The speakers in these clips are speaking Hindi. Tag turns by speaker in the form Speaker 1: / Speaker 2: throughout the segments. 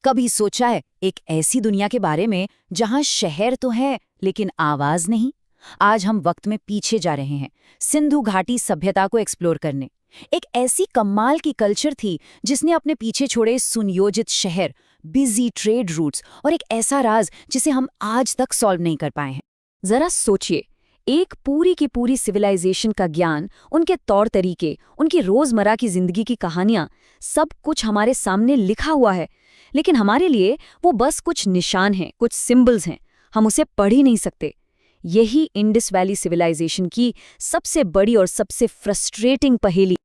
Speaker 1: कभी सोचा है एक ऐसी दुनिया के बारे में जहां शहर तो है लेकिन आवाज नहीं? आज हम वक्त में पीछे जा रहे हैं, सिंधु घाटी सभ्यता को एक्सप्लोर करने। एक ऐसी कमाल की कल्चर थी जिसने अपने पीछे छोड़े सुनियोजित शहर, बिजी ट्रेड रूट्स और एक ऐसा राज जिसे हम आज तक सॉल्व नहीं कर पाए हैं। जरा सोचिए, एक पूरी की पूरी सिविलाइजेशन का ज्ञान, उनके तौर तरीके, उनकी रोजमर्रा की जिंदगी की कहानियां, सब कुछ हमारे सामने लिखा हुआ है। लेकिन हमारे लिए वो बस कुछ निशान हैं, कुछ सिंबल्स हैं। हम उसे पढ़ ही नहीं सकते। यही इंडस वैली सिविलाइजेशन की सबसे बड़ी और सबसे फ्रस्ट्रेटिंग पहेली।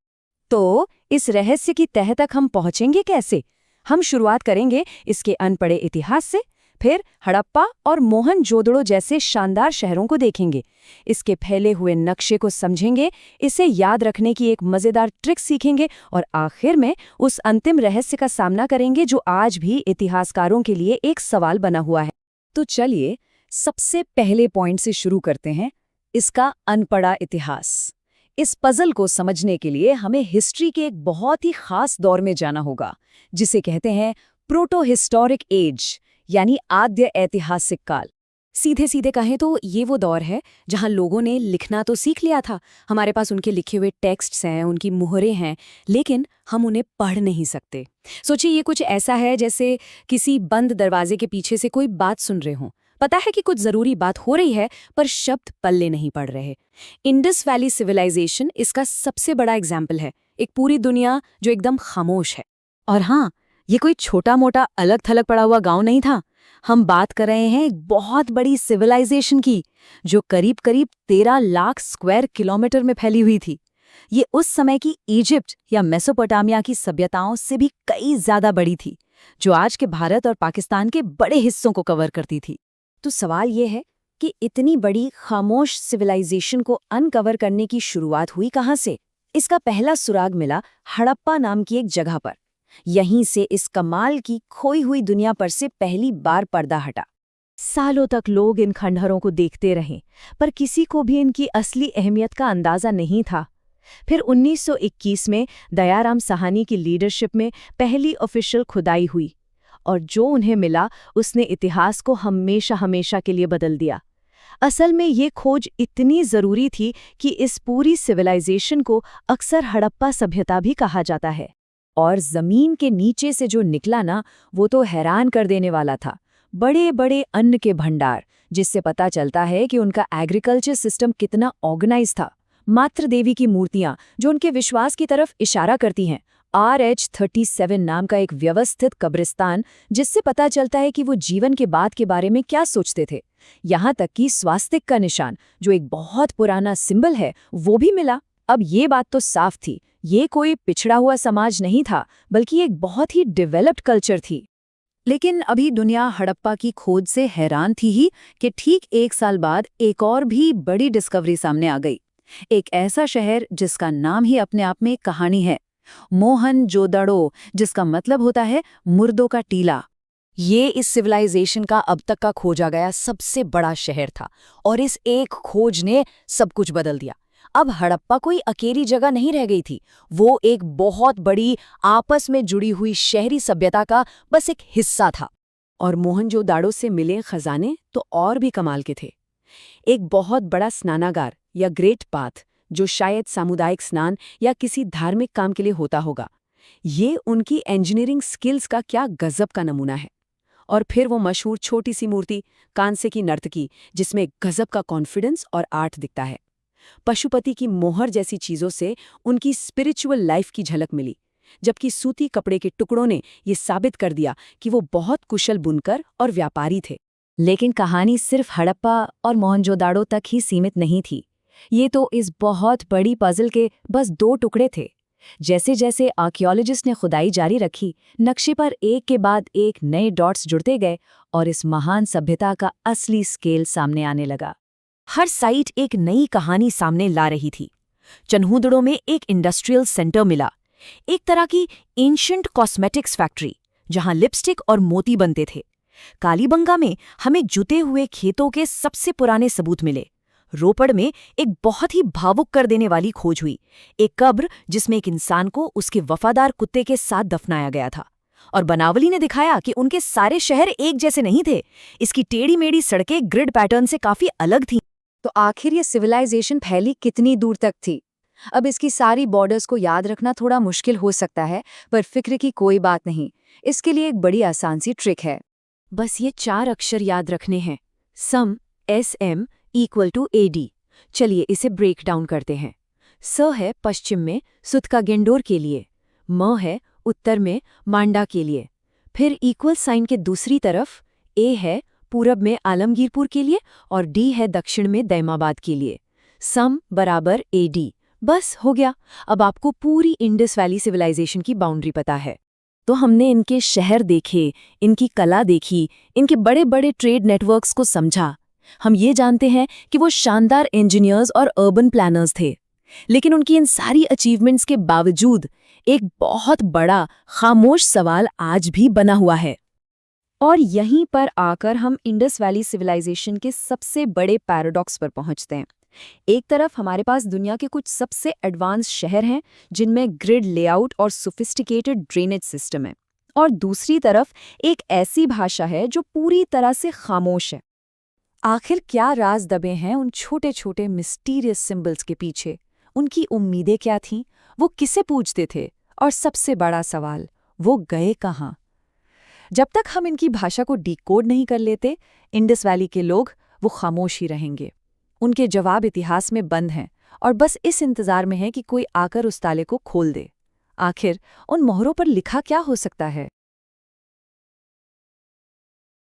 Speaker 1: तो इस रहस्य की तह तक हम पहुंचेंगे कैसे? हम शुरुआत करेंगे इसके अनपढ़े इतिहास से, फिर हड़प्पा और मोहनजोदड़ो जैसे शानदार शहरों को देखेंगे, इसके फैले हुए नक्शे को समझेंगे, इसे याद रखने की एक मजेदार ट्रिक सीखेंगे और आखिर में उस अंतिम रहस्य का सामना करेंगे जो आज भी इतिहासकारों के लिए एक सवाल बना हुआ है। तो चलिए सबसे पहले पॉइंट से शुरू करते हैं, इसका अनपढ़ा इतिहास। इस पजल को समझने के लिए हमें हिस्ट्री के एक बहुत ही खास दौर में जाना होगा, जिसे कहते हैं प्रोटो हिस्टोरिक एज, यानी आद्य ऐतिहासिक काल। सीधे सीधे कहें तो ये वो दौर है जहां लोगों ने लिखना तो सीख लिया था, हमारे पास उनके लिखे हुए टेक्स्ट्स हैं, उनकी मुहरें हैं, लेकिन हम उन्हें पढ़ नहीं सकते। सोचिए, ये कुछ ऐसा है जैसे किसी बंद दरवाजे के पीछे से कोई बात सुन रहे हों। पता है कि कुछ जरूरी बात हो रही है, पर शब्द पल्ले नहीं पड़ रहे। इंडस वैली सिविलाइजेशन इसका सबसे बड़ा एग्जाम्पल है। एक पूरी दुनिया जो एकदम खामोश है। और हाँ, ये कोई छोटा मोटा अलग थलग पड़ा हुआ गांव नहीं था। हम बात कर रहे हैं एक बहुत बड़ी सिविलाइजेशन की, जो करीब करीब 13 लाख स्क्वायर किलोमीटर में फैली हुई थी। ये उस समय की इजिप्ट या मेसोपोटामिया की सभ्यताओं से भी कई ज्यादा बड़ी थी, जो आज के भारत और पाकिस्तान के बड़े हिस्सों को कवर करती थी। तो सवाल ये है कि इतनी बड़ी खामोश सिविलाइजेशन को अनकवर करने की शुरुआत हुई कहाँ से? इसका पहला सुराग मिला हड़प्पा नाम की एक जगह पर। यहीं से इस कमाल की खोई हुई दुनिया पर से पहली बार पर्दा हटा। सालों तक लोग इन खंडहरों को देखते रहे, पर किसी को भी इनकी असली अहमियत का अंदाजा नहीं था। फिर 1921 में दयाराम साहनी की लीडरशिप में पहली ऑफिशियल खुदाई हुई, और जो उन्हें मिला उसने इतिहास को हमेशा हमेशा के लिए बदल दिया। असल में ये खोज इतनी जरूरी थी कि इस पूरी सिविलाइजेशन को अक्सर हड़प्पा सभ्यता भी कहा जाता है। और जमीन के नीचे से जो निकला ना, वो तो हैरान कर देने वाला था। बड़े बड़े अन्न के भंडार, जिससे पता चलता है कि उनका एग्रीकल्चर सिस्टम कितना ऑर्गेनाइज था। मातृ देवी की मूर्तियां जो उनके विश्वास की तरफ इशारा करती हैं। RH37 नाम का एक व्यवस्थित कब्रिस्तान, जिससे पता चलता है कि वो जीवन के बाद के बारे में क्या सोचते थे। यहाँ तक कि स्वास्तिक का निशान, जो एक बहुत पुराना सिंबल है, वो भी मिला। अब ये बात तो साफ थी, ये कोई पिछड़ा हुआ समाज नहीं था, बल्कि एक बहुत ही डेवलप्ड कल्चर थी। लेकिन अभी दुनिया हड़प्पा की खोज से हैरान थी ही कि ठीक 1 साल बाद एक और भी बड़ी डिस्कवरी सामने आ गई। एक ऐसा शहर जिसका नाम ही अपने आप में एक कहानी है, मोहनजोदड़ो, जिसका मतलब होता है मुर्दों का टीला। ये इस सिविलाइजेशन का अब तक का खोजा गया सबसे बड़ा शहर था, और इस एक खोज ने सब कुछ बदल दिया। अब हड़प्पा कोई अकेली जगह नहीं रह गई थी, वो एक बहुत बड़ी आपस में जुड़ी हुई शहरी सभ्यता का बस एक हिस्सा था। और मोहनजोदाड़ो से मिले खजाने तो और भी कमाल के थे। एक बहुत बड़ा स्नानागार या ग्रेट बाथ, जो शायद सामुदायिक स्नान या किसी धार्मिक काम के लिए होता होगा। ये उनकी इंजीनियरिंग स्किल्स का क्या गजब का नमूना है। और फिर वो मशहूर छोटी सी मूर्ति, कांसे की नर्तकी, जिसमें गजब का कॉन्फिडेंस और आर्ट दिखता है। पशुपति की मोहर जैसी चीजों से उनकी स्पिरिचुअल लाइफ की झलक मिली, जबकि सूती कपड़े के टुकड़ों ने ये साबित कर दिया कि वो बहुत कुशल बुनकर और व्यापारी थे। लेकिन कहानी सिर्फ हड़प्पा और मोहनजोदाड़ो तक ही सीमित नहीं थी। ये तो इस बहुत बड़ी पजल के बस 2 टुकड़े थे। जैसे जैसे आर्कियोलॉजिस्ट ने खुदाई जारी रखी, नक्शे पर एक के बाद एक नए डॉट्स जुड़ते गए और इस महान सभ्यता का असली स्केल सामने आने लगा। हर साइट एक नई कहानी सामने ला रही थी। चन्हूदड़ो में एक इंडस्ट्रियल सेंटर मिला, एक तरह की एंशिएंट कॉस्मेटिक्स फैक्ट्री, जहां लिपस्टिक और मोती बनते थे। कालीबंगा में हमें जुते हुए खेतों के सबसे पुराने सबूत मिले। रोपड़ में एक बहुत ही भावुक कर देने वाली खोज हुई, एक कब्र जिसमें एक इंसान को उसके वफादार कुत्ते के साथ दफनाया गया था। और बनावली ने दिखाया कि उनके सारे शहर एक जैसे नहीं थे। इसकी टेढ़ी मेढ़ी सड़कें ग्रिड पैटर्न से काफी अलग थीं।
Speaker 2: तो आखिर ये सिविलाइजेशन फैली कितनी दूर तक थी? अब इसकी सारी बॉर्डर्स को याद रखना थोड़ा मुश्किल हो सकता है, पर फिक्र की कोई बात नहीं। इसके लिए एक बड़ी आसान सी ट्रिक है।
Speaker 1: बस ये 4 अक्षर याद रखने हैं। सम SM = AD। चलिए इसे ब्रेक डाउन करते हैं। स है पश्चिम में सुतका गेंडोर के लिए, म है उत्तर में मांडा के लिए, फिर इक्वल साइन के दूसरी तरफ ए है पूरब में आलमगीरपुर के लिए और डी है दक्षिण में दैमाबाद के लिए। सम बराबर AD। बस हो गया। अब आपको पूरी इंडस वैली सिविलाइजेशन की बाउंड्री पता है। तो हमने इनके शहर देखे, इनकी कला देखी, इनके बड़े बड़े ट्रेड नेटवर्क्स को समझा। हम ये जानते हैं कि वो शानदार इंजीनियर्स और अर्बन प्लानर्स थे। लेकिन उनकी इन सारी अचीवमेंट्स के बावजूद एक बहुत बड़ा खामोश सवाल आज भी बना हुआ है। और यहीं पर आकर हम इंडस वैली सिविलाइजेशन के सबसे बड़े पैराडॉक्स पर पहुंचते हैं। एक तरफ हमारे पास दुनिया के कुछ सबसे एडवांस शहर हैं जिनमें ग्रिड लेआउट और सोफिस्टिकेटेड ड्रेनेज सिस्टम है, और दूसरी तरफ एक ऐसी भाषा है जो पूरी तरह से खामोश है। आखिर क्या राज दबे हैं उन छोटे छोटे मिस्टीरियस सिंबल्स के पीछे? उनकी उम्मीदें क्या थीं? वो किसे पूछते थे? और सबसे बड़ा सवाल, वो गए कहाँ? जब तक हम इनकी भाषा को डिकोड नहीं कर लेते, इंडस वैली के लोग वो खामोश ही रहेंगे। उनके जवाब इतिहास में बंद हैं और बस इस इंतजार में है कि कोई आकर उस ताले को खोल दे। आखिर उन मोहरों पर लिखा क्या हो सकता है?